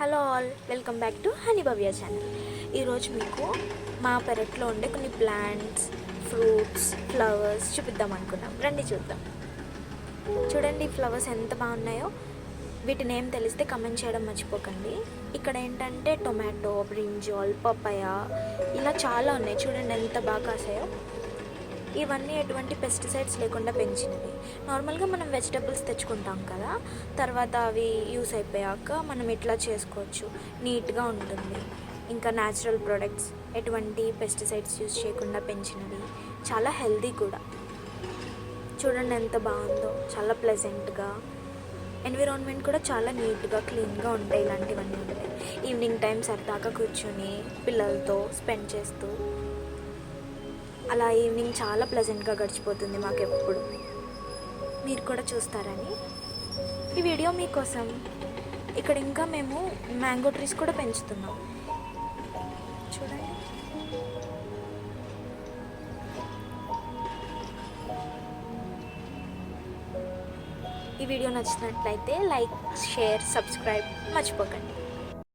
Hello all, welcome back to honey Bhavya channel. ఈరోజు మీకు మా పెరట్లో ఉండే కొన్ని ప్లాంట్స్, ఫ్రూట్స్, ఫ్లవర్స్ చూపిద్దాం అనుకున్నాం. రండి చూద్దాం. చూడండి ఫ్లవర్స్ ఎంత బాగున్నాయో. వీటి నేమ్ తెలిస్తే కమెంట్ చేయడం మర్చిపోకండి. ఇక్కడ ఏంటంటే టొమాటో, బ్రింజాల్, పపాయ ఇలా చాలా ఉన్నాయి. చూడండి ఎంత బాగా కాసాయో. ఇవన్నీ ఎటువంటి పెస్టిసైడ్స్ లేకుండా పెంచినవి. నార్మల్గా మనం వెజిటబుల్స్ తెచ్చుకుంటాం కదా, తర్వాత అవి యూస్ అయిపోయాక మనం ఇట్లా చేసుకోవచ్చు, నీట్గా ఉంటుంది. ఇంకా న్యాచురల్ ప్రోడక్ట్స్, ఎటువంటి పెస్టిసైడ్స్ యూస్ చేయకుండా పెంచినవి, చాలా హెల్దీ కూడా. చూడండి ఎంత బాగుందో, చాలా ప్లెజెంట్గా. ఎన్విరాన్మెంట్ కూడా చాలా నీట్గా, క్లీన్గా ఉంటాయి. ఇలాంటివన్నీ ఉంటాయి. ఈవినింగ్ టైం సరదాగా కూర్చొని పిల్లలతో స్పెండ్ చేస్తూ అలా ఈవినింగ్ చాలా ప్లెజెంట్గా గడిచిపోతుంది మాకు ఎప్పుడు. మీరు కూడా చూస్తారని ఈ వీడియో మీకోసం. ఇక్కడ ఇంకా మేము మ్యాంగో ట్రీస్ కూడా పెంచుతున్నాం. చూడండి. ఈ వీడియో నచ్చినట్లయితే లైక్, షేర్, సబ్స్క్రైబ్ మర్చిపోకండి.